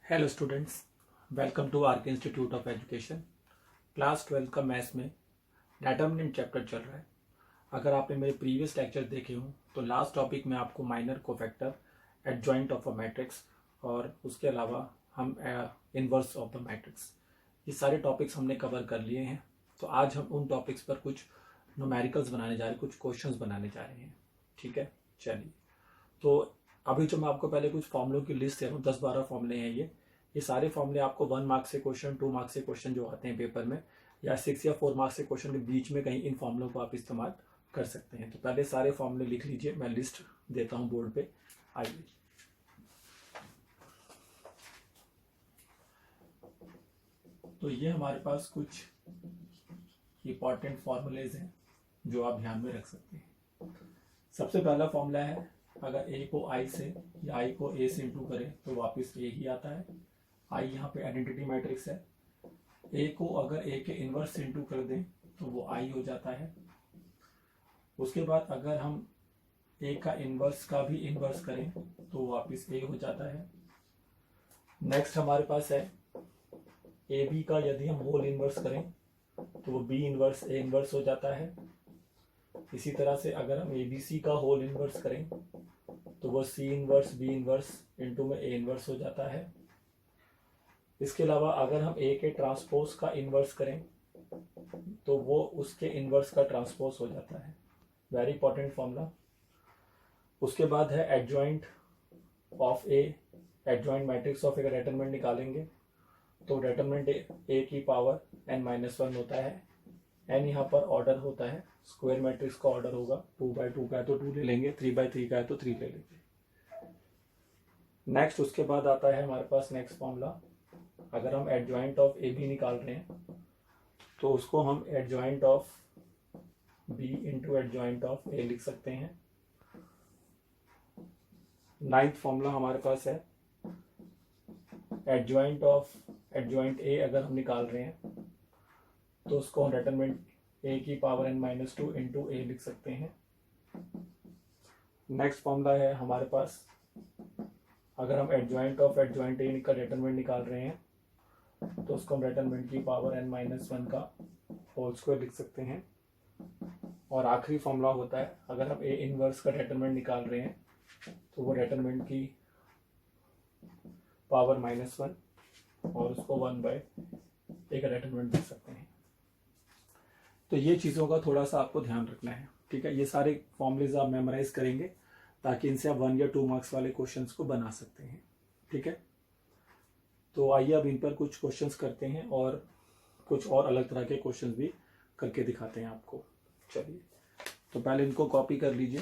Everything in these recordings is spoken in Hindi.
Hello students, welcome to R K institute of education. Class 12 का मैथ्स में डिटरमिनेंट चैप्टर चल रहा है। अगर आपने मेरे प्रीवियस लेक्चर देखे हों तो लास्ट टॉपिक में आपको minor cofactor, adjoint of a matrix और उसके अलावा हम इनवर्स ऑफ द मैट्रिक्स, ये सारे टॉपिक्स हमने कवर कर लिए हैं। तो आज हम उन टॉपिक्स पर कुछ न्यूमेरिकल्स बनाने जा रहे हैं, कुछ क्वेश्चंस बनाने जा रहे हैं। ठीक है, चलिए। तो अभी जो मैं आपको पहले कुछ फॉर्मूलों की लिस्ट दे रहा हूँ, 10-12 फॉर्मूले हैं ये सारे फॉर्मूले आपको 1 मार्क से क्वेश्चन, 2 मार्क से क्वेश्चन जो आते हैं पेपर में, या 6 या 4 मार्क से क्वेश्चन के बीच में कहीं इन फॉर्मूलों को आप इस्तेमाल कर सकते हैं। तो पहले सारे फॉर्मूले लिख लीजिए, मैं लिस्ट देता हूँ बोर्ड पे। आइए, तो ये हमारे पास कुछ इंपॉर्टेंट फॉर्मूलेज हैं जो आप ध्यान में रख सकते हैं। सबसे पहला फॉर्मूला है, अगर a को i से या i को a से इंटू करें तो वापस a ही आता है। i यहाँ पे आइडेंटिटी मैट्रिक्स है। a को अगर a के इनवर्स से इंटू कर दें तो वो i हो जाता है। उसके बाद अगर हम a का इनवर्स का भी इनवर्स करें तो वापस a हो जाता है। नेक्स्ट हमारे पास है ab का यदि हम होल इनवर्स करें तो वो b इनवर्स a इनवर्स हो जाता है। इसी तरह से अगर हम ABC का होल इनवर्स करें तो वो C inverse B inverse into में A इनवर्स हो जाता है। इसके अलावा अगर हम A के ट्रांसपोज का इनवर्स करें तो वो उसके इनवर्स का ट्रांसपोज हो जाता है। Very important formula. उसके बाद है adjoint of A, adjoint matrix of A का डिटरमिनेंट निकालेंगे तो डिटरमिनेंट A की पावर n-1 होता है। n यहाँ पर ऑर्डर होता है, स्क्वायर मैट्रिक्स का ऑर्डर होगा। 2/2 का है तो 2 ले लेंगे, 3/3 का है तो 3 ले लेंगे। नेक्स्ट उसके बाद आता है हमारे पास नेक्स्ट फॉर्मूला, अगर हम एडजॉइंट ऑफ ए बी निकाल रहे हैं तो उसको हम adjoint of B into adjoint of A लिख सकते हैं। नाइन्थ फॉर्मूला हमारे पास है, एडजॉइंट ऑफ एडजॉइंट ए अगर हम निकाल रहे हैं तो उसको हम डिटरमिनेंट a की पावर n-2 इंटू ए लिख सकते हैं। नेक्स्ट फॉर्मूला है हमारे पास, अगर हम एडजॉइंट ऑफ एडजॉइंट ए का डिटरमिनेंट निकाल रहे हैं तो उसको हम डिटरमिनेंट की पावर n-1 का होल स्क्वायर लिख सकते हैं। और आखिरी फॉर्मूला होता है, अगर हम ए इनवर्स का डिटरमिनेंट निकाल रहे हैं तो वो डिटरमिनेंट की पावर -1 और उसको 1/a का डिटरमिनेंट लिख सकते हैं। तो ये चीज़ों का थोड़ा सा आपको ध्यान रखना है। ठीक है, ये सारे फॉर्मूलेज आप मेमोराइज करेंगे ताकि इनसे आप 1 या 2 मार्क्स वाले क्वेश्चंस को बना सकते हैं। ठीक है, तो आइए अब इन पर कुछ क्वेश्चंस करते हैं और कुछ और अलग तरह के क्वेश्चंस भी करके दिखाते हैं आपको। चलिए, तो पहले इनको कॉपी कर लीजिए,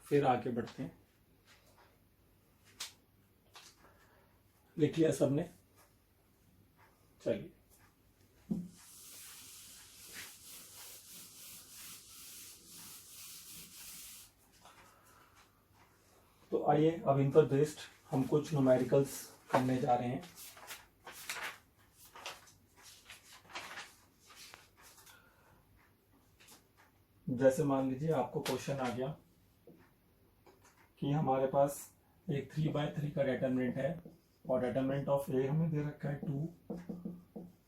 फिर आगे बढ़ते हैं। लिख लिया सबने? चलिए, तो आइए अब इन पर बेस्ड हम कुछ न्यूमेरिकल्स करने जा रहे हैं। जैसे मान लीजिए आपको क्वेश्चन आ गया कि हमारे पास एक 3/3 का डिटरमिनेंट है और डिटरमिनेंट ऑफ ए हमें दे रखा है 2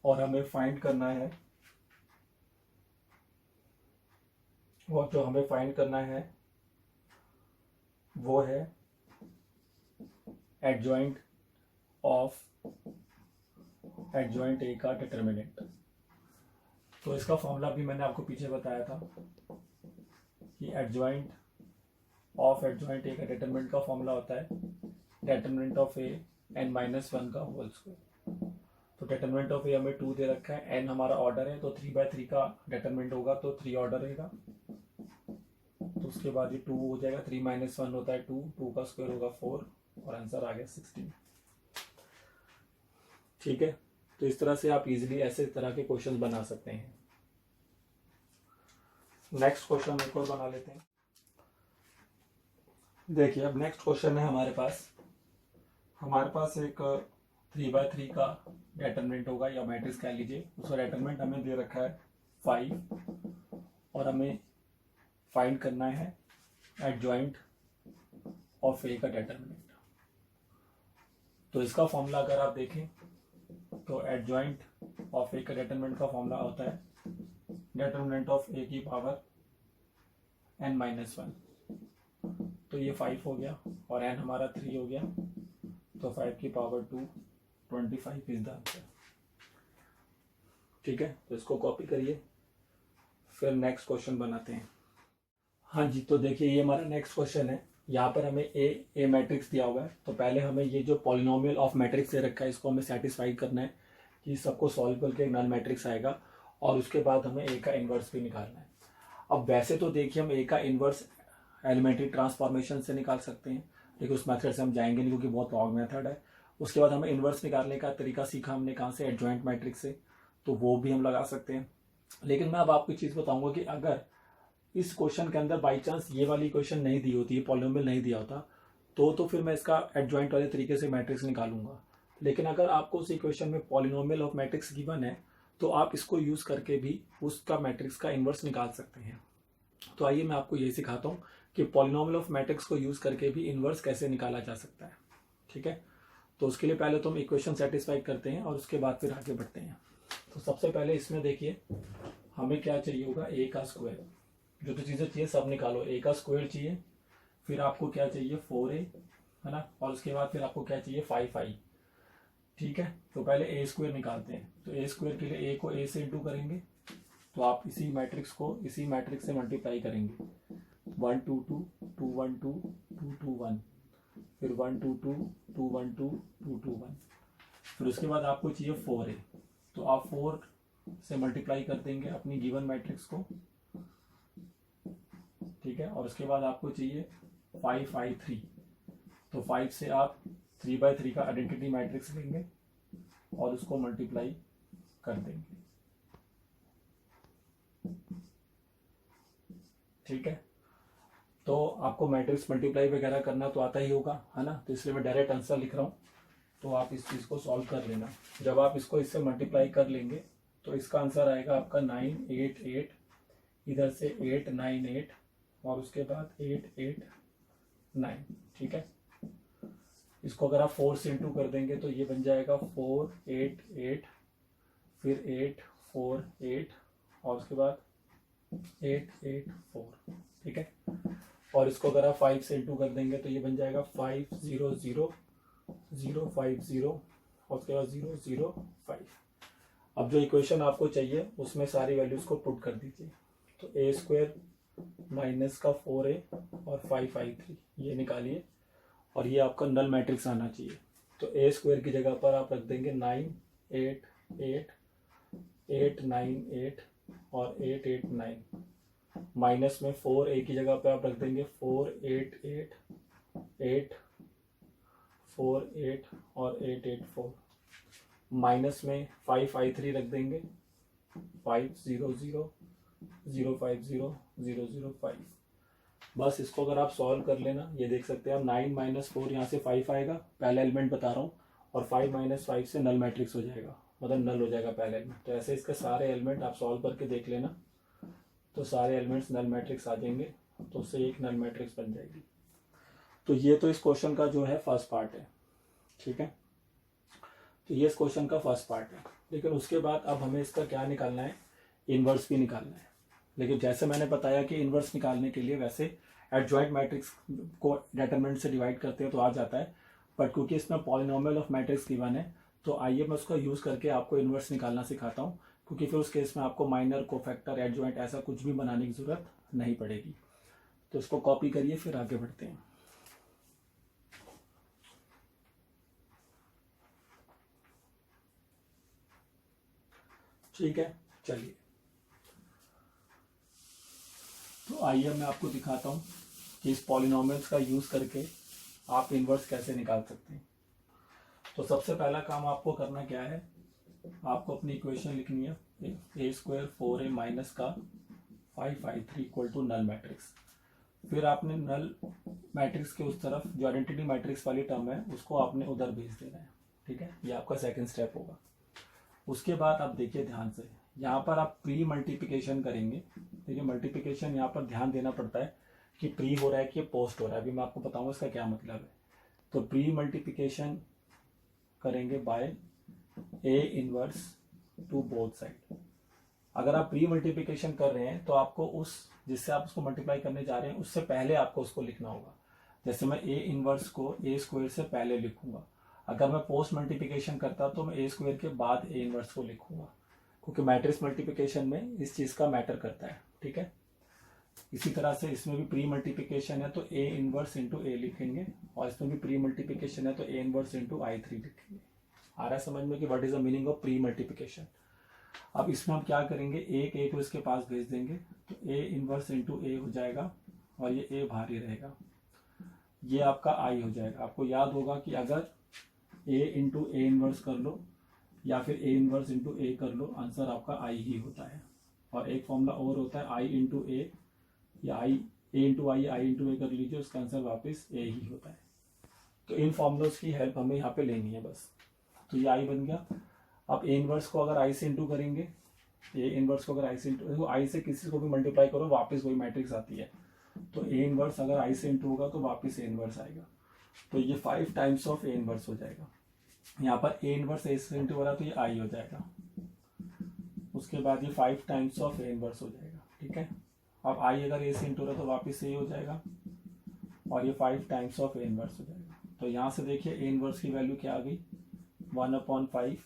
और हमें फाइंड करना है, और जो हमें फाइंड करना है वो है एडजॉइंट ऑफ एडजॉइंट ए का डिटरमिनेंट। तो इसका फॉर्मूला भी मैंने आपको पीछे बताया था कि एडजॉइंट ऑफ एडजॉइंट ए का डिटरमिनेंट का फॉर्मूला होता है डिटरमिनेंट ऑफ ए n-1 का होल स्क्वायर। तो डिटरमिनेंट ऑफ ए हमें 2 दे रखा है, n हमारा ऑर्डर है तो 3/3 का डिटरमिनेंट होगा तो 3 ऑर्डर रहेगा। तो उसके बाद ये 2 हो जाएगा, 3 - 1 होता है 2, 2 का स्क्वायर होगा 4 और आंसर आ गया 16। ठीक है, तो इस तरह से आप इजीली ऐसे तरह के क्वेश्चन बना सकते हैं। नेक्स्ट क्वेश्चन एक और बना लेते हैं। देखिए, अब नेक्स्ट क्वेश्चन है हमारे पास एक 3/3 का डिटरमिनेंट होगा या मैट्रिक्स कह लीजिए। उसका डिटरमिनेंट हमें दे रखा है 5 और हमें फाइंड करना है एडजॉइंट ऑफ ए का डिटरमिनेंट। तो इसका फॉर्मूला अगर आप देखें तो एडजॉइंट ऑफ ए का डिटरमिनेंट का फॉर्मूला होता है डिटरमिनेंट ऑफ ए की पावर n-1। तो ये 5 हो गया और n हमारा 3 हो गया, तो 5 की पावर 2 25 इज द आंसर। ठीक है, तो इसको कॉपी करिए, फिर नेक्स्ट क्वेश्चन बनाते हैं। हाँ जी, तो देखिए ये हमारा नेक्स्ट क्वेश्चन है। यहाँ पर हमें ए मैट्रिक्स दिया हुआ है, तो पहले हमें ये जो पॉलिनोमियल ऑफ मैट्रिक्स दे रखा है इसको हमें सेटिस्फाई करना है कि सबको सॉल्व करके एक नल मैट्रिक्स आएगा, और उसके बाद हमें ए का इन्वर्स भी निकालना है। अब वैसे तो देखिए हम ए का इन्वर्स एलिमेंट्री ट्रांसफॉर्मेशन से निकाल सकते हैं, लेकिन उस मेथड से हम जाएंगे नहीं क्योंकि बहुत लॉन्ग मेथड है। उसके बाद हमें इन्वर्स निकालने का तरीका सीखा हमने कहाँ से, एडजॉइंट मैट्रिक्स से, तो वो भी हम लगा सकते हैं। लेकिन मैं अब आपको चीज़ बताऊंगा कि अगर इस क्वेश्चन के अंदर बाई चांस ये वाली क्वेश्चन नहीं दी होती, पॉलिनोमियल नहीं दिया होता, तो फिर मैं इसका एडजॉइंट वाले तरीके से मैट्रिक्स निकालूंगा। लेकिन अगर आपको उस इक्वेशन में पॉलिनोमियल ऑफ मैट्रिक्स गिवन है तो आप इसको यूज करके भी उसका मैट्रिक्स का इन्वर्स निकाल सकते हैं। तो आइए मैं आपको यही सिखाता हूँ कि पॉलिनोमियल ऑफ मैट्रिक्स को यूज करके भी इन्वर्स कैसे निकाला जा सकता है। ठीक है, तो उसके लिए पहले तो हम इक्वेशन सेटिस्फाई करते हैं और उसके बाद फिर आगे बढ़ते हैं। तो सबसे पहले इसमें देखिए हमें क्या चाहिए होगा, ए का स्क्वायर। जो तो चीज़ें चाहिए सब निकालो, ए का स्क्वायर चाहिए, फिर आपको क्या चाहिए 4a, है ना, और उसके बाद फिर आपको क्या चाहिए 5i। ठीक है, तो पहले ए स्क्वायर निकालते हैं। तो ए स्क्वायर के लिए ए को ए से इंटू करेंगे, तो आप इसी मैट्रिक्स को इसी मैट्रिक्स से मल्टीप्लाई करेंगे। 1 2 2 2 1 2 2 2 1, फिर 1 2 2 2 1 2 2 2 1, फिर उसके बाद आपको चाहिए 4a, तो आप 4 से मल्टीप्लाई कर देंगे अपनी गिवन मैट्रिक्स को। ठीक है, और उसके बाद आपको चाहिए 5i3, तो 5 से आप 3/3 का आइडेंटिटी मैट्रिक्स लेंगे और उसको मल्टीप्लाई कर देंगे। ठीक है, तो आपको मैट्रिक्स मल्टीप्लाई वगैरह करना तो आता ही होगा, है ना, तो इसलिए मैं डायरेक्ट आंसर लिख रहा हूँ, तो आप इस चीज़ को सॉल्व कर लेना। जब आप इसको इससे मल्टीप्लाई कर लेंगे तो इसका आंसर आएगा आपका 9 8 8, इधर से 8 9 8, और उसके बाद 8 8 9। ठीक है, इसको अगर आप 4 से इंटू कर देंगे तो ये बन जाएगा 4 8 8, फिर 8 4 8, और उसके बाद 8 8 4। ठीक है, और इसको अगर आप 5 से इंटू कर देंगे तो ये बन जाएगा 5 0 0 0 5 0, और उसके बाद 0 0 5। अब जो इक्वेशन आपको चाहिए उसमें सारी वैल्यूज को पुट कर दीजिए। तो ए स्क्वायर माइनस का 4a और 5i3 ये निकालिए, और ये आपका नल मैट्रिक्स आना चाहिए। तो ए स्क्वायर की जगह पर आप रख देंगे 9 8 8 8 9 8 और 8 8 9, माइनस में 4a की जगह पे आप रख देंगे 4 8 8 8 4 8 और 8 8 4, माइनस में 5i3 रख देंगे 5 0 0 0 5 0 0 0 5। बस इसको अगर आप सॉल्व कर लेना, ये देख सकते हैं आप 9 माइनस 4 यहाँ से 5 आएगा, पहला एलिमेंट बता रहा हूँ, और 5 माइनस 5 से नल मैट्रिक्स हो जाएगा, मतलब नल हो जाएगा पहला एलिमेंट। तो ऐसे इसके सारे एलिमेंट आप सॉल्व करके देख लेना, तो सारे एलिमेंट्स नल मैट्रिक्स आ जाएंगे, तो उससे एक नल मैट्रिक्स बन जाएगी। तो ये तो इस क्वेश्चन का जो है फर्स्ट पार्ट है। ठीक है, तो ये इस क्वेश्चन का फर्स्ट पार्ट है, लेकिन उसके बाद अब हमें इसका क्या निकालना है, इन्वर्स भी निकालना है। लेकिन जैसे मैंने बताया कि इन्वर्स निकालने के लिए वैसे एडजॉइंट मैट्रिक्स को डिटरमिनेंट से डिवाइड करते हैं तो आ जाता है, बट क्योंकि इसमें पॉलिनोमियल ऑफ मैट्रिक्स गिवन है तो आइए मैं उसका यूज़ करके आपको इन्वर्स निकालना सिखाता हूँ, क्योंकि फिर उस केस में आपको माइनर कोफैक्टर एडजॉइंट ऐसा कुछ भी बनाने की ज़रूरत नहीं पड़ेगी। तो इसको कॉपी करिए, फिर आगे बढ़ते हैं। ठीक है, चलिए तो आइए मैं आपको दिखाता हूँ कि इस पॉलिनोमियल्स का यूज़ करके आप इन्वर्स कैसे निकाल सकते हैं। तो सबसे पहला काम आपको करना क्या है, आपको अपनी इक्वेशन लिखनी है ए स्क्वायर 4a माइनस का 5i3 equal to null matrix. फिर आपने नल मैट्रिक्स के उस तरफ जो आइडेंटिटी मैट्रिक्स वाली टर्म है उसको आपने उधर भेज देना है। ठीक है, ये आपका सेकंड स्टेप होगा। उसके बाद आप देखिए ध्यान से, यहाँ पर आप प्री मल्टीप्लिकेशन करेंगे। देखिए मल्टीप्लिकेशन यहाँ पर ध्यान देना पड़ता है कि प्री हो रहा है कि पोस्ट हो रहा है, अभी मैं आपको बताऊंगा इसका क्या मतलब है। तो प्री मल्टीप्लिकेशन करेंगे by A inverse to both side. अगर आप प्री मल्टीप्लिकेशन कर रहे हैं तो आपको उस जिससे आप उसको मल्टीप्लाई करने जा रहे हैं उससे पहले आपको उसको लिखना होगा। जैसे मैं ए इनवर्स को ए स्क्वायर से पहले लिखूंगा। अगर मैं पोस्ट मल्टीप्लिकेशन करता तो मैं ए स्क्वायर के बाद ए इनवर्स को लिखूंगा, क्योंकि मैट्रिक्स मल्टीप्लिकेशन में इस चीज़ का मैटर करता है। ठीक है, इसी तरह से इसमें भी प्री मल्टीप्लिकेशन है तो ए इनवर्स इंटू ए लिखेंगे, और इसमें भी प्री मल्टीप्लिकेशन है तो ए इनवर्स इंटू I3 लिखेंगे। आ रहा है समझ में कि what is the meaning of pre multiplication. अब इसमें हम क्या करेंगे, एक ए को इसके पास भेज देंगे तो ए इनवर्स इंटू ए हो जाएगा और ये ए बाहर ही रहेगा, ये आपका आई हो जाएगा। आपको याद होगा कि अगर ए इंटू ए इनवर्स कर लो या फिर ए इनवर्स इंटू ए कर लो, आंसर आपका आई ही होता है। और एक फॉर्मूला और होता है आई इंटू ए या आई ए इंटू आई इंटू ए कर लीजिए, उसका आंसर वापस ए ही होता है। तो इन फॉर्मूलोज की हेल्प हमें यहाँ पे लेनी है बस। तो ये आई बन गया। अब ए इनवर्स को अगर आई से इंटू करेंगे, ए इनवर्स को अगर आई से इंटू, आई से किसी को भी मल्टीप्लाई करो वापस वही मैट्रिक्स आती है। तो ए इनवर्स अगर आई से इंटू होगा तो वापस ए इनवर्स आएगा, तो ये 5 टाइम्स ऑफ ए इनवर्स हो जाएगा। यहाँ पर ए इनवर्स ए से इंटू हो रहा है तो ये आई हो जाएगा, उसके बाद ये 5 टाइम्स ऑफ ए इनवर्स हो जाएगा। ठीक है, अब आई अगर ए से इंटू रहा तो वापस ए हो जाएगा और ये 5 टाइम्स ऑफ ए इनवर्स हो जाएगा। तो यहाँ से देखिए ए इनवर्स की वैल्यू क्या आ गई, 1/5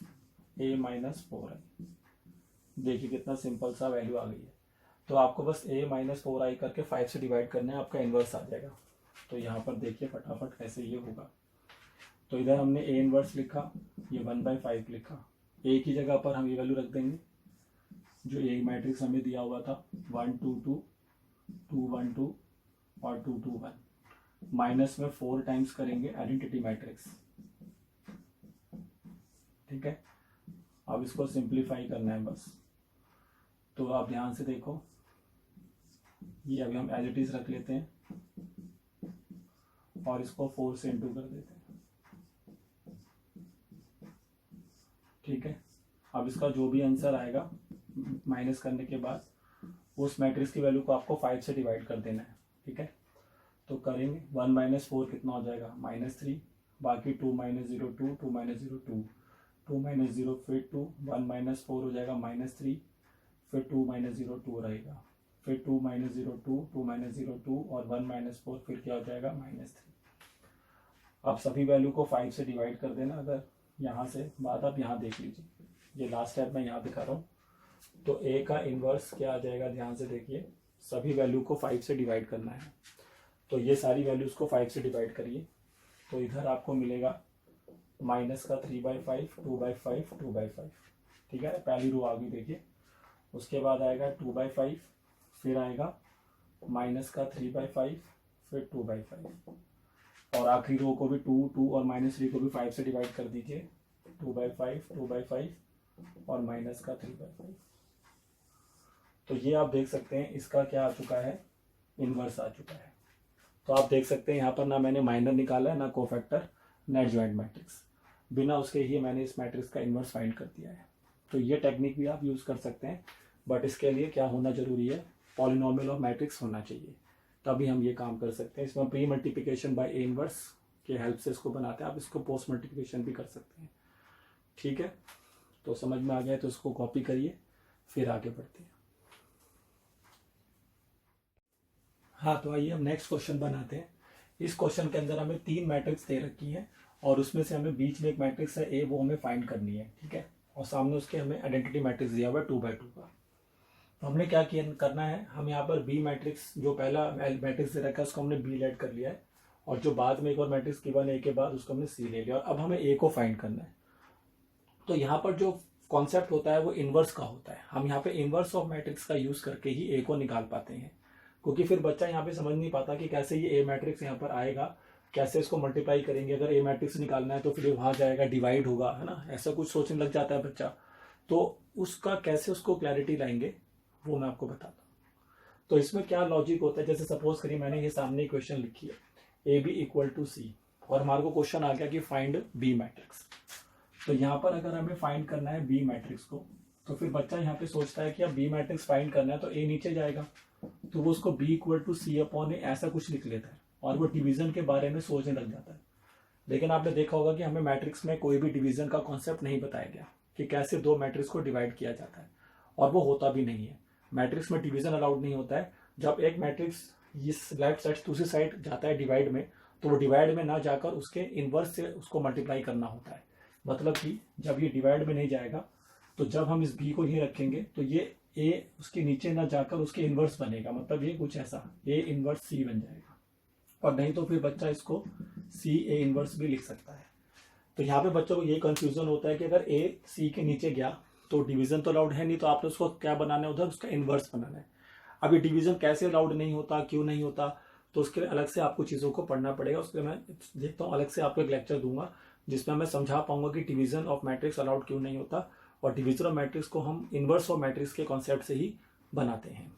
ए माइनस 4i। देखिए कितना सिंपल सा वैल्यू आ गई है। तो आपको बस a माइनस 4i करके 5 से डिवाइड करना है, आपका इनवर्स आ जाएगा। तो यहाँ पर देखिए फटाफट कैसे ये होगा। तो इधर हमने a इनवर्स लिखा, ये 1/5 लिखा, a की जगह पर हम ये वैल्यू रख देंगे जो a मैट्रिक्स हमें दिया हुआ था 1 2 2 2 1 2 और 2 2 1। माइनस में 4 टाइम्स करेंगे आइडेंटिटी मैट्रिक्स। ठीक है, अब इसको सिंप्लीफाई करना है बस। तो आप ध्यान से देखो, ये अभी हम एज इट इज रख लेते हैं और इसको 4 से इंटू कर देते हैं। ठीक है, अब इसका जो भी आंसर आएगा माइनस करने के बाद उस मैट्रिक्स की वैल्यू को आपको 5 से डिवाइड कर देना है। ठीक है, तो करेंगे 1 माइनस 4 कितना हो जाएगा, -3, बाकी 2 माइनस 0 2 2 माइनस 0 2 2 माइनस 0 फिर 2 1 माइनस 4 हो जाएगा -3, फिर 2 माइनस 0 2 रहेगा, फिर 2 माइनस 0 2 2 माइनस 0 2 और 1 माइनस 4 फिर क्या हो जाएगा -3। अब सभी वैल्यू को 5 से डिवाइड कर देना। अगर यहाँ से बात आप यहाँ देख लीजिए, ये लास्ट स्टेप मैं यहाँ दिखा रहा हूँ। तो a का इनवर्स क्या आ जाएगा, ध्यान से देखिए, सभी वैल्यू को 5 से डिवाइड करना है। तो ये सारी वैल्यूज को 5 से डिवाइड करिए, तो इधर आपको मिलेगा माइनस का 3/5 2/5 2/5। ठीक है, पहली रो आ गई देखिए। उसके बाद आएगा 2/5, फिर आएगा माइनस का 3/5 फिर 2/5 और आखिरी रो को भी 2 2 और -3 को भी 5 से डिवाइड कर दीजिए, 2/5 2/5 और माइनस का 3/5। तो ये आप देख सकते हैं इसका क्या आ चुका है, इनवर्स आ चुका है। तो आप देख सकते हैं यहाँ पर ना मैंने माइनर निकाला है, ना कोफैक्टर, ना एडजॉइंट मैट्रिक्स, बिना उसके ही मैंने इस मैट्रिक्स का इनवर्स फाइंड कर दिया है। तो ये टेक्निक भी आप यूज कर सकते हैं, बट इसके लिए क्या होना जरूरी है, पॉलिनोमियल ऑफ मैट्रिक्स होना चाहिए, तभी हम ये काम कर सकते हैं। इसमें pre multiplication bye A inverse के हेल्प से इसको बनाते हैं, आप इसको पोस्ट मल्टीप्लिकेशन भी कर सकते हैं। ठीक है, तो समझ में आ गया तो इसको कॉपी करिए, फिर आगे बढ़ते हैं। हाँ, तो आइए हम नेक्स्ट क्वेश्चन बनाते हैं। इस क्वेश्चन के अंदर हमें 3 मैट्रिक्स दे रखी है और उसमें से हमें बीच में एक मैट्रिक्स है ए, वो हमें फाइंड करनी है। ठीक है, और सामने उसके हमें आइडेंटिटी मैट्रिक्स दिया हुआ है 2/2 का। तो हमने क्या किया करना है, हम यहाँ पर बी मैट्रिक्स, जो पहला मैट्रिक्स दे रखा है उसको हमने बी ऐड कर लिया है, और जो बाद में एक और मैट्रिक्स गिवन ए के बाद उसको हमने सी ले लिया, और अब हमें ए को फाइंड करना है। तो यहाँ पर जो कॉन्सेप्ट होता है वो इनवर्स का होता है। हम यहाँ पे इनवर्स ऑफ मैट्रिक्स का यूज करके ही ए को निकाल पाते हैं, क्योंकि फिर बच्चा यहाँ पे समझ नहीं पाता कि कैसे ये ए मैट्रिक्स यहाँ पर आएगा, कैसे इसको मल्टीप्लाई करेंगे। अगर ए मैट्रिक्स निकालना है तो फिर वहां जाएगा, डिवाइड होगा, है ना, ऐसा कुछ सोचने लग जाता है बच्चा। तो उसका कैसे उसको क्लैरिटी लाएंगे वो मैं आपको बताता हूँ। तो इसमें क्या लॉजिक होता है, जैसे सपोज करिए मैंने ये सामने इक्वेशन लिखी है ए बी इक्वल टू सी, और हमारे को क्वेश्चन आ गया कि फाइंड बी मैट्रिक्स। तो यहाँ पर अगर हमें फाइंड करना है बी मैट्रिक्स को, तो फिर बच्चा यहाँ पे सोचता है कि अब बी मैट्रिक्स फाइंड करना है तो ए नीचे जाएगा, तो वो उसको B equal to C upon A ऐसा कुछ लिख लेता है, और वो डिवीजन के बारे में सोचने लग जाता है। लेकिन आपने देखा होगा कि हमें मैट्रिक्स में कोई भी डिवीजन का कॉन्सेप्ट नहीं बताया गया कि कैसे दो मैट्रिक्स को डिवाइड किया जाता है, और वो होता भी नहीं है। मैट्रिक्स में डिवीजन अलाउड नहीं होता है। जब एक मैट्रिक्स इस लेफ्ट साइड दूसरी साइड जाता है डिवाइड में, तो वो डिवाइड में ना जाकर उसके इनवर्स से उसको मल्टीप्लाई करना होता है। मतलब कि जब ये डिवाइड में नहीं जाएगा, तो जब हम इस बी को ही रखेंगे तो ये ए उसके नीचे ना जाकर उसके इनवर्स बनेगा। मतलब ये कुछ ऐसा ए इनवर्स सी बन जाएगा, और नहीं तो फिर बच्चा इसको सी ए इनवर्स भी लिख सकता है। तो यहाँ पे बच्चों को ये कंफ्यूजन होता है कि अगर ए सी के नीचे गया तो डिवीजन तो अलाउड है नहीं, तो आपने उसको क्या बनाना है, उधर उसका इनवर्स बनाना है। अभी डिवीजन कैसे अलाउड नहीं होता, क्यों नहीं होता, तो उसके लिए अलग से आपको चीज़ों को पढ़ना पड़ेगा। उसके लिए मैं देखता हूँ अलग से आपको एक लेक्चर दूंगा जिसमें मैं समझा पाऊंगा कि डिवीजन ऑफ मैट्रिक्स अलाउड क्यों नहीं होता, और डिवीजन ऑफ मैट्रिक्स को हम इनवर्स ऑफ मैट्रिक्स के कॉन्सेप्ट से ही बनाते हैं।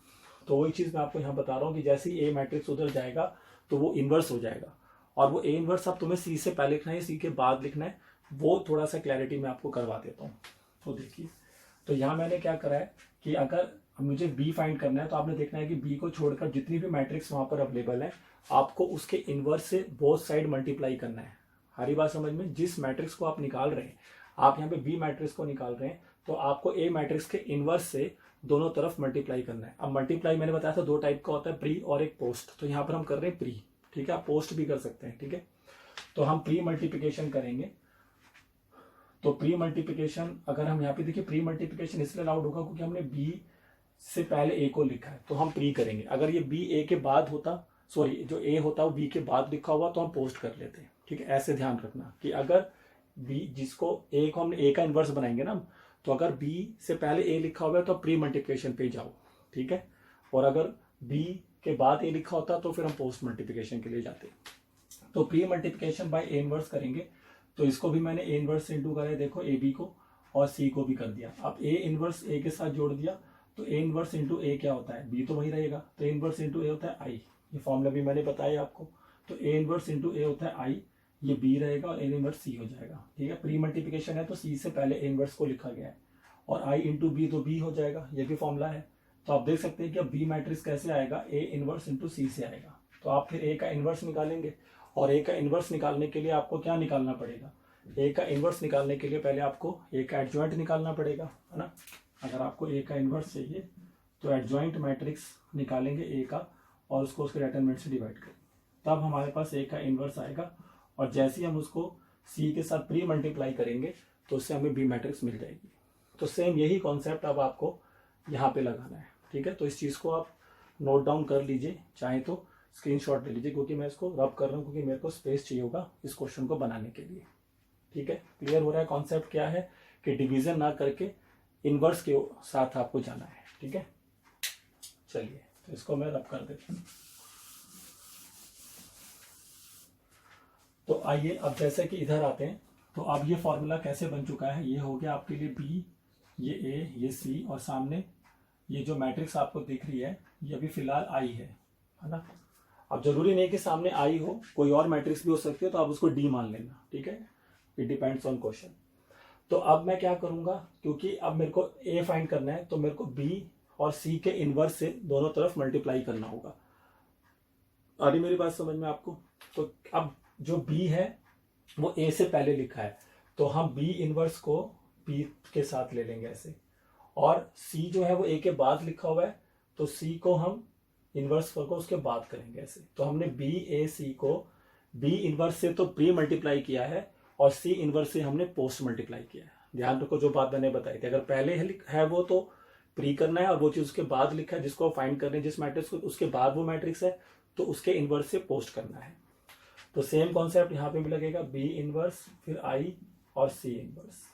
तो वही चीज़ मैं आपको यहाँ बता रहा हूँ कि जैसे ही ए मैट्रिक्स उधर जाएगा तो वो इनवर्स हो जाएगा, और वो ए इनवर्स अब तुम्हें सी से पहले लिखना है, सी के बाद लिखना है, वो थोड़ा सा क्लैरिटी मैं आपको करवा देता हूँ। तो देखिए, तो यहाँ मैंने क्या करा है कि अगर मुझे बी फाइंड करना है तो आपने देखना है कि बी को छोड़कर जितनी भी मैट्रिक्स वहां पर अवेलेबल है, आपको उसके इनवर्स से बोथ साइड मल्टीप्लाई करना है। हरी बात समझ में? जिस मैट्रिक्स को आप निकाल रहे हैं, आप यहाँ पे बी मैट्रिक्स को निकाल रहे हैं, तो आपको ए मैट्रिक्स के इनवर्स से दोनों तरफ मल्टीप्लाई करना है। अब मल्टीप्लाई मैंने बताया था दो टाइप का होता है, प्री और एक पोस्ट। तो यहाँ पर हम कर रहे हैं प्री, ठीक है, आप पोस्ट भी कर सकते हैं, ठीक है। तो हम प्री मल्टीप्लिकेशन करेंगे। तो प्री मल्टीप्लिकेशन अगर हम यहाँ पे देखिए, प्री मल्टीप्लिकेशन इसलिए अलाउड होगा क्योंकि हमने बी से पहले ए को लिखा है, तो हम प्री करेंगे। अगर ये बी ए के बाद होता, सॉरी जो ए होता है वो बी के बाद लिखा हुआ, तो हम पोस्ट कर लेते हैं, ठीक है। ऐसे ध्यान रखना कि अगर बी जिसको ए को हमने ए का इन्वर्स बनाएंगे ना, तो अगर बी से पहले ए लिखा हुआ है तो प्री मल्टीप्लिकेशन पे जाओ, ठीक है। और अगर बी के बाद ए लिखा होता तो फिर हम पोस्ट मल्टीप्लिकेशन के लिए जाते। तो pre multiplication bye A inverse करेंगे। तो इसको भी मैंने ए इनवर्स इंटू करा है, देखो ए बी को और सी को भी कर दिया। अब ए इनवर्स ए के साथ जोड़ दिया, तो ए इनवर्स इंटू ए क्या होता है, बी तो वही रहेगा, तो ए इनवर्स इंटू ए होता है आई। ये फॉर्मूला भी मैंने बताया आपको। तो ए इनवर्स इंटू ए होता है आई, ये बी रहेगा और ए इनवर्स सी हो जाएगा, ठीक है। प्री मल्टीप्लिकेशन है तो सी से पहले ए इनवर्स को लिखा गया है, और आई इंटू बी तो बी हो जाएगा, ये भी फॉर्मूला है। तो आप देख सकते हैं कि अब बी मैट्रिक्स कैसे आएगा, ए इनवर्स इंटू सी से आएगा। तो आप फिर ए का इनवर्स निकालेंगे, और ए का इनवर्स निकालने के लिए आपको क्या निकालना पड़ेगा, ए का इनवर्स निकालने के लिए पहले आपको ए का एडजॉइंट निकालना पड़ेगा, है ना। अगर आपको ए का इनवर्स चाहिए तो एडजॉइंट मैट्रिक्स निकालेंगे ए का, और उसको उसके डिटरमिनेंट से डिवाइड करेंगे, तब हमारे पास ए का इनवर्स आएगा। और जैसे ही हम उसको सी के साथ प्री मल्टीप्लाई करेंगे तो उससे हमें बी मैट्रिक्स मिल जाएगी। तो सेम यही कॉन्सेप्ट अब आपको यहाँ पे लगाना है, ठीक है। तो इस चीज़ को आप नोट डाउन कर लीजिए, चाहे तो स्क्रीनशॉट ले लीजिए, क्योंकि मैं इसको रब कर रहा हूँ, क्योंकि मेरे को स्पेस चाहिए होगा इस क्वेश्चन को बनाने के लिए, ठीक है। क्लियर हो रहा है कॉन्सेप्ट क्या है, कि डिवीजन ना करके इनवर्स के साथ आपको जाना है, ठीक है। चलिए, तो इसको मैं रब कर देता हूँ। तो आइए अब जैसे कि इधर आते हैं, तो अब ये फॉर्मूला कैसे बन चुका है, ये हो गया आपके लिए बी, ये ए, ये सी, और सामने ये जो मैट्रिक्स आपको दिख रही है ये अभी फिलहाल आई है ना। अब जरूरी नहीं कि सामने आई हो, कोई और मैट्रिक्स भी हो सकती है, तो आप उसको डी मान लेना, ठीक है। It depends on question. तो अब मैं क्या करूंगा, क्योंकि अब मेरे को ए फाइंड करना है, तो मेरे को बी और सी के इनवर्स से दोनों तरफ मल्टीप्लाई करना होगा। आ रही मेरी बात समझ में आपको? तो अब जो बी है वो ए से पहले लिखा है, तो हम बी इनवर्स को बी के साथ ले लेंगे ऐसे, और सी जो है वो ए के बाद लिखा हुआ है, तो सी को हम इनवर्स को उसके बाद करेंगे ऐसे। तो हमने बी ए सी को बी इनवर्स से तो प्री मल्टीप्लाई किया है, और सी इनवर्स से हमने पोस्ट मल्टीप्लाई किया है। ध्यान रखो जो बात मैंने बताई थी, अगर पहले है वो तो प्री करना है, और वो चीज उसके बाद लिखा है जिसको फाइंड करने जिस मैट्रिक्स को, उसके बाद वो मैट्रिक्स है, तो उसके इनवर्स से पोस्ट करना है। तो सेम कॉन्सेप्ट यहाँ पे भी लगेगा, बी इनवर्स फिर आई और सी इनवर्स।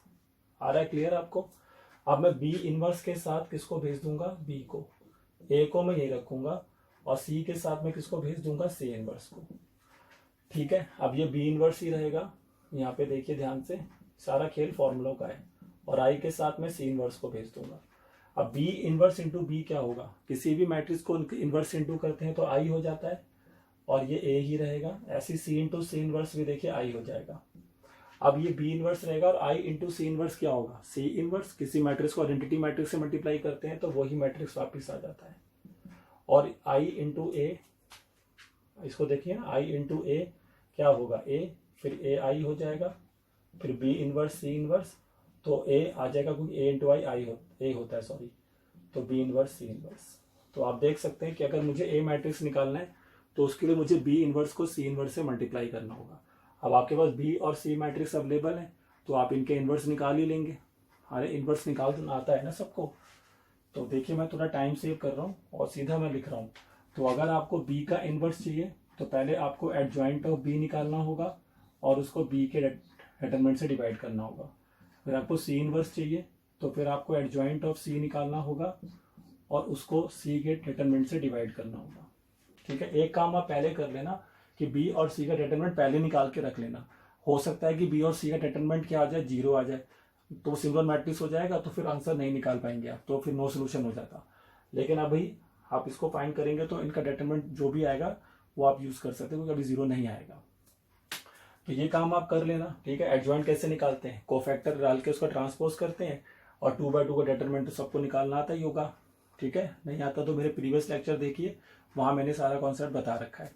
आ रहा है क्लियर आपको? अब मैं बी इनवर्स के साथ किसको भेज दूंगा, बी को, ए को मैं यही रखूंगा, और सी के साथ मैं किसको भेज दूंगा, सी इनवर्स को, ठीक है। अब ये बी इनवर्स ही रहेगा, यहाँ पे देखिए ध्यान से, सारा खेल फॉर्मूलों का है, और आई के साथ मैं सी इनवर्स को भेज दूंगा। अब बी इनवर्स इंटू बी क्या होगा, किसी भी मैट्रिक्स को इनवर्स इंटू करते हैं तो आई हो जाता है, और ये ए ही रहेगा। ऐसी सी इंटू सी इनवर्स भी देखिए आई हो जाएगा। अब ये बी इनवर्स रहेगा, और आई इंटू सी इनवर्स क्या होगा, सी इनवर्स। किसी मैट्रिक्स को आइडेंटिटी मैट्रिक्स से मल्टीप्लाई करते हैं तो वही मैट्रिक्स वापिस आ जाता है। और आई इंटू ए, इसको देखिए, आई इंटू ए क्या होगा, ए फिर ए आई हो जाएगा, फिर बी इनवर्स सी इनवर्स, तो ए आ जाएगा क्योंकि ए इंटू आई ए होता है सॉरी, तो बी इनवर्स सी इनवर्स। तो आप देख सकते हैं कि अगर मुझे ए मैट्रिक्स निकालना है तो उसके लिए मुझे बी इनवर्स को सी इनवर्स से मल्टीप्लाई करना होगा। अब आपके पास बी और सी मैट्रिक्स अवेलेबल है तो आप इनके इनवर्स निकाल ही लेंगे। अरे इनवर्स निकालना आता है ना सबको। तो देखिए मैं थोड़ा टाइम सेव कर रहा हूँ और सीधा मैं लिख रहा हूँ। तो अगर आपको बी का इनवर्स चाहिए तो पहले आपको एडजॉइंट ऑफ बी निकालना होगा और उसको बी के डिटरमिनेंट से डिवाइड करना होगा। फिर आपको सी इनवर्स चाहिए तो फिर आपको एडजॉइंट ऑफ सी निकालना होगा और उसको सी के डिटरमिनेंट से डिवाइड करना होगा। ठीक है, एक काम आप पहले कर लेना कि बी और सी का डिटरमिनेंट पहले निकाल के रख लेना। हो सकता है कि बी और सी का डिटरमिनेंट क्या आ जाए, 0 आ जाए, तो सिंगल मैट्रिक्स हो जाएगा, तो फिर आंसर नहीं निकाल पाएंगे आप, तो फिर नो सोल्यूशन हो जाता। लेकिन अभी आप इसको फाइंड करेंगे तो इनका डिटरमिनेंट जो भी आएगा वो आप यूज कर सकते हो, क्योंकि अभी 0 नहीं आएगा। तो ये काम आप कर लेना। ठीक है, एडजॉइंट कैसे निकालते हैं, कोफैक्टर डाल के उसका ट्रांसपोज करते हैं और 2/2 का डिटरमिनेंट तो सबको निकालना आता ही होगा। ठीक है, नहीं आता तो मेरे प्रीवियस लेक्चर देखिए, वहां मैंने सारा कॉन्सेप्ट बता रखा है।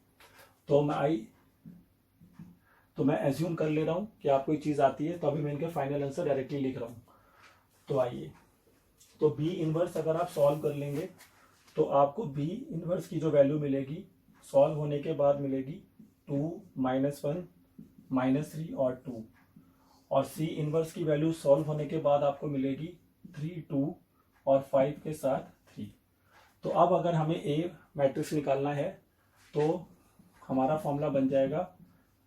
तो मैं एज्यूम कर ले रहा हूं कि आपको ये चीज आती है, तो अभी मैं इनके फाइनल आंसर डायरेक्टली लिख रहा हूं। तो आइए, तो बी इनवर्स अगर आप सॉल्व कर लेंगे तो आपको बी इनवर्स की जो वैल्यू मिलेगी सॉल्व होने के बाद मिलेगी 2 -1 -3 और 2, और सी इनवर्स की वैल्यू सॉल्व होने के बाद आपको मिलेगी 3 2 और 5 के साथ 3। तो अब अगर हमें ए मैट्रिक्स निकालना है तो हमारा फॉर्मूला बन जाएगा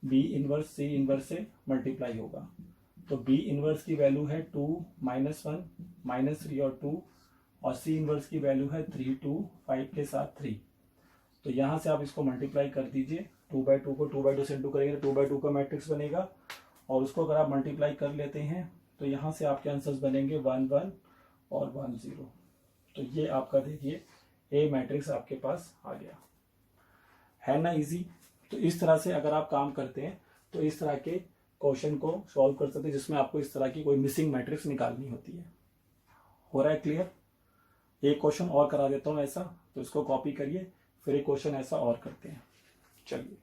बी इनवर्स सी इनवर्स से मल्टीप्लाई होगा। तो बी इनवर्स की वैल्यू है 2 -1 -3 और 2, और सी इनवर्स की वैल्यू है 3 2 5 के साथ 3। तो यहाँ से आप इसको मल्टीप्लाई कर दीजिए, 2/2 को 2/2 से इंटू करेंगे तो 2/2 का मैट्रिक्स बनेगा, और उसको अगर आप मल्टीप्लाई कर लेते हैं तो यहाँ से आपके आंसर्स बनेंगे 1 1 और 1 0। तो ये आपका देखिए ए मैट्रिक्स आपके पास आ गया, है ना इजी। तो इस तरह से अगर आप काम करते हैं तो इस तरह के क्वेश्चन को सॉल्व कर सकते हैं जिसमें आपको इस तरह की कोई मिसिंग मैट्रिक्स निकालनी होती है। हो रहा है क्लियर? एक क्वेश्चन और करा देता हूं ऐसा, तो इसको कॉपी करिए, फिर एक क्वेश्चन ऐसा और करते हैं। चलिए,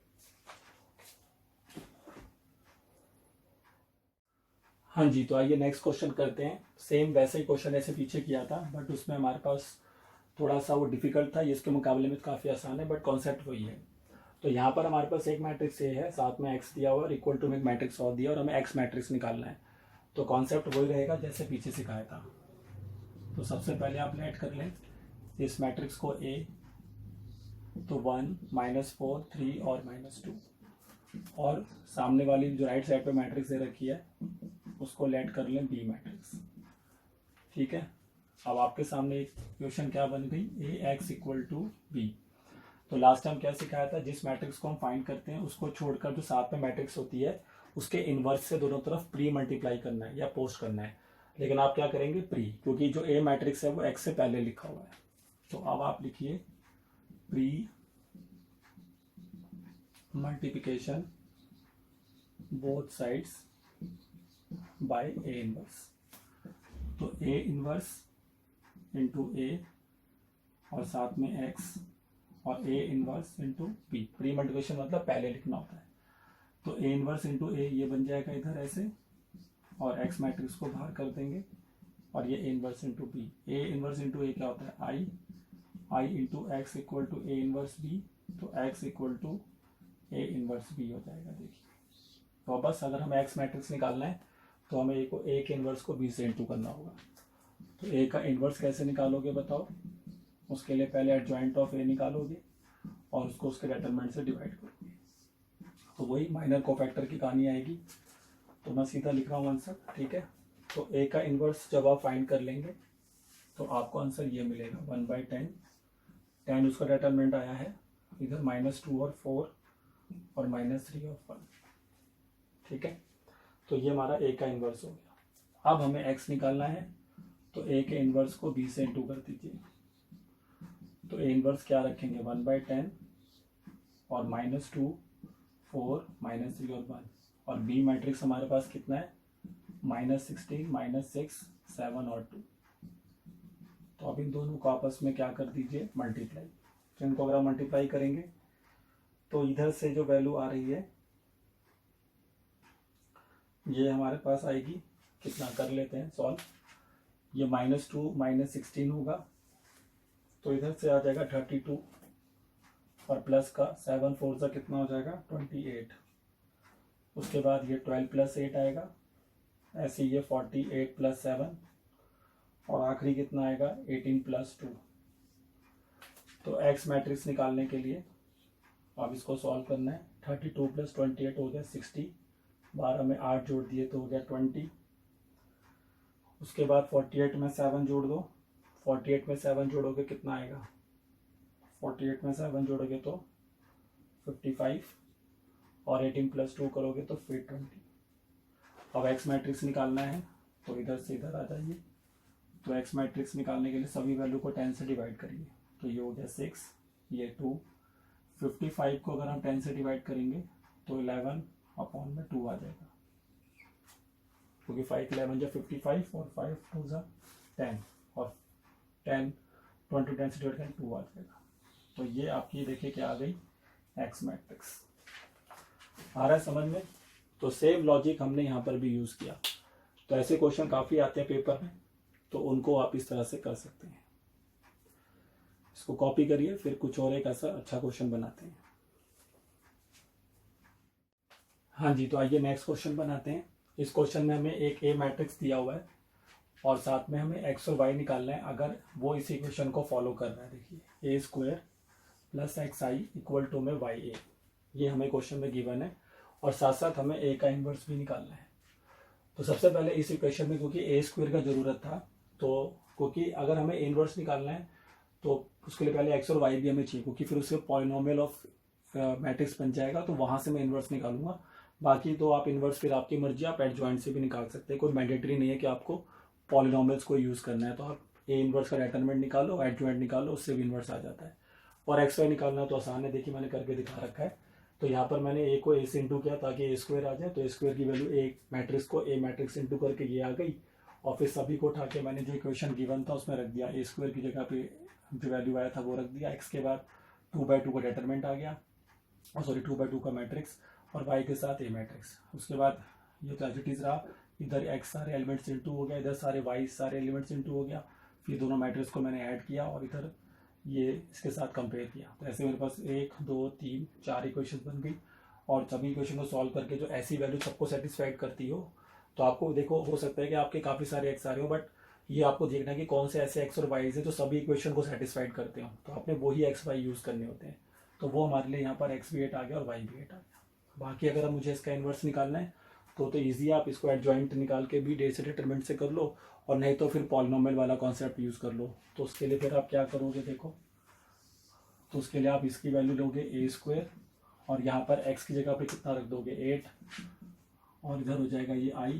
हाँ जी, तो आइए नेक्स्ट क्वेश्चन करते हैं। सेम वैसे ही क्वेश्चन ऐसे पीछे किया था, बट उसमें हमारे पास थोड़ा सा वो डिफिकल्ट था, इसके मुकाबले में काफ़ी आसान है, बट कॉन्सेप्ट वही है। तो यहाँ पर हमारे पास एक मैट्रिक्स ए है, साथ में एक्स दिया हुआ और इक्वल टू में एक मैट्रिक्स और दिया, और हमें एक्स मैट्रिक्स निकालना है। तो कॉन्सेप्ट वही रहेगा जैसे पीछे सिखाया था। तो सबसे पहले आप लेट कर लें इस मैट्रिक्स को ए, तो 1 -4 3 और -2, और सामने वाली जो राइट साइड पे मैट्रिक्स दे रखी है उसको लेट कर लें बी मैट्रिक्स। ठीक है, अब आपके सामने एक इक्वेशन क्या बन गई, ए एक्स इक्वल टू बी। तो लास्ट टाइम क्या सिखाया था, जिस मैट्रिक्स को हम फाइंड करते हैं उसको छोड़कर जो साथ में मैट्रिक्स होती है उसके इनवर्स से दोनों तरफ प्री मल्टीप्लाई करना है या पोस्ट करना है। लेकिन आप क्या करेंगे, प्री, क्योंकि जो ए मैट्रिक्स है वो एक्स से पहले लिखा हुआ है। तो अब आप लिखिए pre multiplication both sides by A inverse. तो ए इनवर्स इंटू ए और साथ में एक्स और A inverse into B. Pre multiplication मतलब पहले लिखना होता है। तो ए इनवर्स इंटू ए ये बन जाएगा इधर ऐसे, और एक्स मैट्रिक्स को बाहर कर देंगे, और ये A inverse into B. A inverse into A क्या होता है, I into X equal to A inverse B, तो X equal to A inverse B हो जाएगा। देखिए, तो बस अगर हमें एक्स मैट्रिक्स निकालना है तो हमें ए के इनवर्स को बी से इंटू करना होगा। तो ए का इनवर्स कैसे निकालोगे बताओ, उसके लिए पहले एडजॉइंट ऑफ ए निकालोगे और उसको उसके डिटरमिनेंट से डिवाइड करोगे, तो वही माइनर कोफैक्टर की कहानी आएगी। तो मैं सीधा लिख रहा हूँ आंसर। ठीक है, तो ए का इनवर्स जब आप फाइंड कर लेंगे तो आपको आंसर ये मिलेगा 1/10। 10 उसका डिटरमिनेंट आया है, इधर -2 और 4 और -3 और 1। ठीक है, तो ये हमारा ए का इनवर्स हो गया। अब हमें एक्स निकालना है, तो ए के इनवर्स को बी से इंटू कर दीजिए। तो ए इनवर्स क्या रखेंगे, 1/10 और -2 4 -3 और 1, और बी मैट्रिक्स हमारे पास कितना है, -16 -6 7 और 2। तो अब इन दोनों को आपस में क्या कर दीजिए, मल्टीप्लाई। तो इनको अगर आप मल्टीप्लाई करेंगे तो इधर से जो वैल्यू आ रही है ये हमारे पास आएगी, कितना कर लेते हैं सॉल्व। ये -2 -16 होगा, तो इधर से आ जाएगा 32 और प्लस का 7 4 सा कितना हो जाएगा 28। उसके बाद ये 12 + 8 आएगा, ऐसे ये 48 + 7 और आखिरी कितना आएगा 18 + 2। तो एक्स मैट्रिक्स निकालने के लिए अब इसको सॉल्व करना है। 32 + 28 हो गया 60, 12 में 8 जोड़ दिए तो हो गया 20। उसके बाद 48 में 7 जोड़ दो, 48 में 7 जोड़ोगे कितना आएगा, 48 में 7 जोड़ोगे तो 55 और 18 + 2 करोगे तो फिर 20। अब एक्स मैट्रिक्स निकालना है, तो इधर से इधर आ जाइए। तो एक्स मैट्रिक्स निकालने के लिए सभी वैल्यू को 10 से डिवाइड करिए, तो ये हो गया 6, ये 2। 55 को अगर हम 10 से डिवाइड करेंगे तो 11/2 आ जाएगा, क्योंकि 5 11 जा 55 और 5 2 जा 10 और 10 20 10 से डिवाइड करें 2 आ जाएगा। तो ये आपकी देखिए क्या आ गई एक्स मैट्रिक्स। आ रहा है समझ में? तो सेम लॉजिक हमने यहाँ पर भी यूज़ किया। तो ऐसे क्वेश्चन काफ़ी आते हैं पेपर में, तो उनको आप इस तरह से कर सकते हैं। इसको कॉपी करिए, फिर कुछ और एक ऐसा अच्छा क्वेश्चन बनाते हैं। हाँ जी, तो आइए नेक्स्ट क्वेश्चन बनाते हैं। इस क्वेश्चन में हमें एक ए मैट्रिक्स दिया हुआ है और साथ में हमें एक्स और वाई निकालना है, अगर वो इस इक्वेशन को फॉलो कर रहा है। देखिए a² + xi = में ya, ये हमें क्वेश्चन में गिवन है और साथ साथ हमें a का इन्वर्स भी निकालना है। तो सबसे पहले इस इक्वेशन में क्योंकि a² का ज़रूरत था, तो क्योंकि अगर हमें इन्वर्स निकालना है तो उसके लिए पहले एक्स और वाई भी हमें चाहिए, क्योंकि फिर उससे पॉलिनोमियल ऑफ मैट्रिक्स बन जाएगा, तो वहाँ से मैं इन्वर्स निकालूंगा। बाकी तो आप इन्वर्स फिर आपकी मर्जी, आप एडजॉइंट से भी निकाल सकते हैं, कोई मैंडेटरी नहीं है कि आपको पॉलिनोमियल्स को यूज़ करना है। तो आप ए इन्वर्स का डिटरमिनेंट निकालो, एडजॉइंट निकालो, उससे भी इन्वर्स आ जाता है। और एक्स वाई निकालना तो आसान है, देखिए मैंने करके दिखा रखा है। तो यहाँ पर मैंने ए को ए से इंटू किया ताकि a² आ जाए, तो a² की वैल्यू ए मैट्रिक्स को ए मैट्रिक्स इंटू करके ये आ गई, और फिर सभी को उठा के मैंने जो इक्वेशन गिवन था उसमें रख दिया। a² की जगह पे जो वैल्यू आया था वो रख दिया। एक्स के बाद 2/2 का डिटरमिनेंट आ गया, और सॉरी 2/2 का मैट्रिक्स, और वाई के साथ ए मैट्रिक्स। उसके बाद ये तो एज इट इज रहा, इधर एक्स सारे एलिमेंट्स इंटू हो गया, इधर सारे वाई सारे एलिमेंट्स इंटू हो गया। फिर दोनों मैट्रिक्स को मैंने ऐड किया और इधर ये इसके साथ कंपेयर किया। तो ऐसे मेरे पास 1 2 3 4 इक्वेशन बन गई, और सभी इक्वेशन को सॉल्व करके जो ऐसी वैल्यू सबको सेटिस्फाइड करती हो, तो आपको देखो हो सकता है कि आपके काफ़ी सारे एक्स आ रहे हो, बट ये आपको देखना है कि कौन से ऐसे एक्स और वाई है जो सभी इक्वेशन को सेटिस्फाइड करते हो, तो आपने वही एक्स वाई यूज़ करने होते हैं। तो वो हमारे लिए यहाँ पर एक्स भी 8 आ गया और वाई भी 8 आ गया। बाकी अगर मुझे इसका इन्वर्स निकालना है तो ईजी है, आप इसको एडजॉइंट निकाल के भी डे से डिटरमिनेंट से कर लो, और नहीं तो फिर पॉलिनोमियल वाला कॉन्सेप्ट यूज़ कर लो। तो उसके लिए फिर आप क्या करोगे, देखो, तो उसके लिए आप इसकी वैल्यू लोगे a², और यहाँ पर x की जगह पे कितना रख दोगे 8, और इधर हो जाएगा ये i,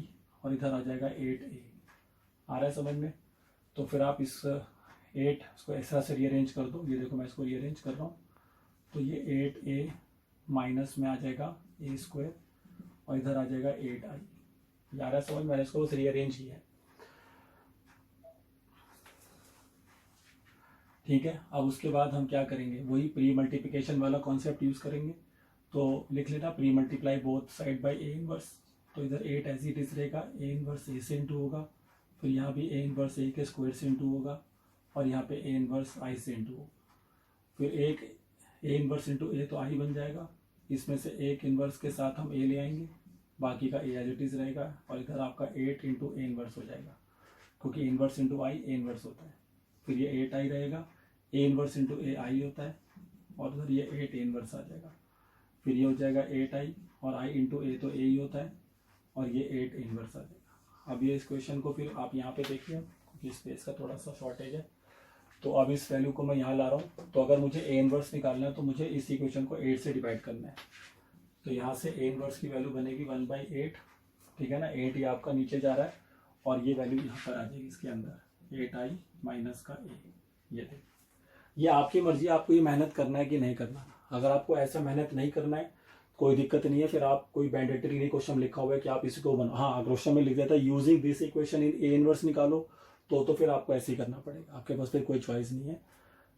और इधर आ जाएगा 8a। आ रहा है समझ में? तो फिर आप इस 8 इसको इस तरह से रीअरेंज कर दो। ये देखो मैं इसको रीअरेंज कर रहा हूँ, तो ये 8a माइनस में आ जाएगा a², और इधर आ जाएगा 8i। ये आ रहा है समझ? मैंने इसको बस रीअरेंज किया है, ठीक है। अब उसके बाद हम क्या करेंगे, वही प्री मल्टीप्लिकेशन वाला कॉन्सेप्ट यूज़ करेंगे। तो लिख लेना pre multiply both side by A inverse. तो इधर 8 एज इट इज रहेगा, ए इनवर्स ए से इंटू होगा, फिर यहाँ भी ए इनवर्स ए के स्क्वायर से इंटू होगा, और यहाँ पे ए इनवर्स आई से इंटू होगा। फिर एक ए इनवर्स इंटू ए तो आई बन जाएगा, इसमें से एक इनवर्स के साथ हम ए ले आएंगे, बाकी का ए एज इट इज रहेगा, और इधर आपका 8 इंटू ए इनवर्स हो जाएगा, क्योंकि inverse into I A inverse होता है। फिर ये 8 आई रहेगा, ए इनवर्स इंटू ए आई होता है, और उधर ये 8 ए इनवर्स आ जाएगा। फिर ये हो जाएगा 8i, और i इंटू ए तो ए ही होता है, और ये 8 इनवर्स आ जाएगा। अब ये इस क्वेश्चन को फिर आप यहाँ पे देखिए, क्योंकि स्पेस का थोड़ा सा शॉर्टेज है, तो अब इस वैल्यू को मैं यहाँ ला रहा हूँ। तो अगर मुझे ए इनवर्स निकालना है तो मुझे इस इक्वेशन को 8 से डिवाइड करना है। तो यहाँ से ए इनवर्स की वैल्यू बनेगी 1/8, ठीक है ना। 8 ये आपका नीचे जा रहा है, और ये वैल्यू यहाँ पर आ जाएगी इसके अंदर 8i माइनस का ए। ये देखिए, ये आपकी मर्जी, आपको ये मेहनत करना है कि नहीं करना। अगर आपको ऐसा मेहनत नहीं करना है कोई दिक्कत नहीं है, फिर आप कोई मैंडेटरी नहीं क्वेश्चन लिखा हुआ है कि आप इसी को बनो। हाँ, क्वेश्चन में लिख देता है using this equation in A inverse निकालो, तो फिर आपको ऐसे ही करना पड़ेगा, आपके पास फिर कोई चॉइस नहीं है।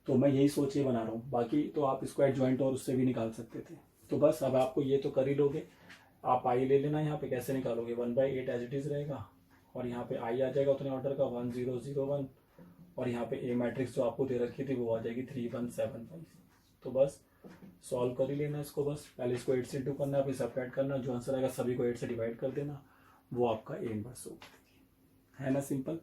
तो मैं यही सोच के बना रहा हूँ, बाकी तो आप इसको एडजॉइंट और उससे भी निकाल सकते थे। तो बस अब आपको ये तो कर ही लोगे, आप आई ले लेना, यहाँ पे कैसे निकालोगे 1/8 एज इट इज रहेगा, और यहाँ पे आई आ जाएगा उतने ऑर्डर का 1001, और यहाँ पे ए मैट्रिक्स जो आपको दे रखी थी वो आ जाएगी 3175। तो बस सॉल्व कर ही लेना इसको, बस पहले इसको 8 से इंटू करना, फिर सब्ट्रैक्ट करना, जो आंसर आएगा सभी को 8 से डिवाइड कर देना, वो आपका ए इनवर्स होगा। है ना सिंपल।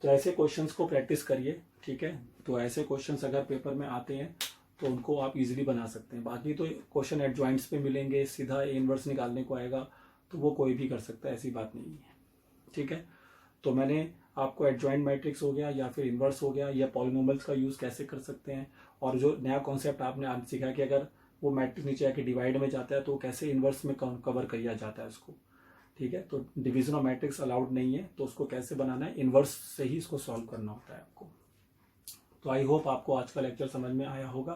तो ऐसे क्वेश्चंस को प्रैक्टिस करिए, ठीक है। तो ऐसे क्वेश्चंस अगर पेपर में आते हैं तो उनको आप इजीली बना सकते हैं। बाकी तो क्वेश्चन एडजॉइंट्स पे मिलेंगे, सीधा ए इनवर्स निकालने को आएगा तो वो कोई भी कर सकता है, ऐसी बात नहीं है, ठीक है। तो मैंने आपको एडजॉइंट मैट्रिक्स हो गया या फिर इनवर्स हो गया या पॉलिनोमियल्स का यूज़ कैसे कर सकते हैं, और जो नया कॉन्सेप्ट आपने आज सीखा कि अगर वो मैट्रिक्स नीचे आके डिवाइड में जाता है तो कैसे इनवर्स में कवर किया जाता है उसको, ठीक है। तो डिवीजन ऑफ मैट्रिक्स अलाउड नहीं है, तो उसको कैसे बनाना है, इनवर्स से ही इसको सॉल्व करना होता है आपको। तो आई होप आपको आज का लेक्चर समझ में आया होगा।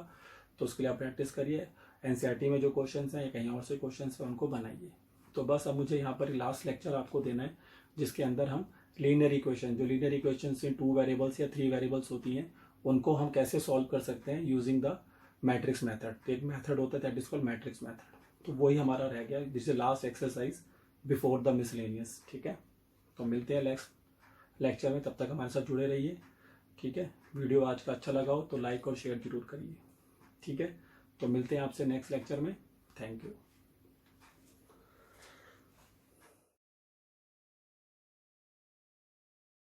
तो उसके लिए आप प्रैक्टिस करिए, एनसीईआरटी में जो क्वेश्चंस हैं या कहीं और से क्वेश्चंस हैं उनको बनाइए। तो बस अब मुझे यहाँ पर लास्ट लेक्चर आपको देना है जिसके अंदर हम लीनियर इक्वेशन, जो लीनियर इक्वेशन इन 2 वेरिएबल्स या 3 वेरिएबल्स होती हैं, उनको हम कैसे सॉल्व कर सकते हैं यूजिंग द मैट्रिक्स मेथड। तो एक मेथड होता है that is called matrix method. तो वही हमारा रह गया, this is last exercise before the miscellaneous, ठीक है। तो मिलते हैं नेक्स्ट लेक्चर में, तब तक हमारे साथ जुड़े रहिए, ठीक है। वीडियो आज का अच्छा लगा हो तो लाइक और शेयर जरूर करिए, ठीक है। तो मिलते हैं आपसे नेक्स्ट लेक्चर में। Thank you.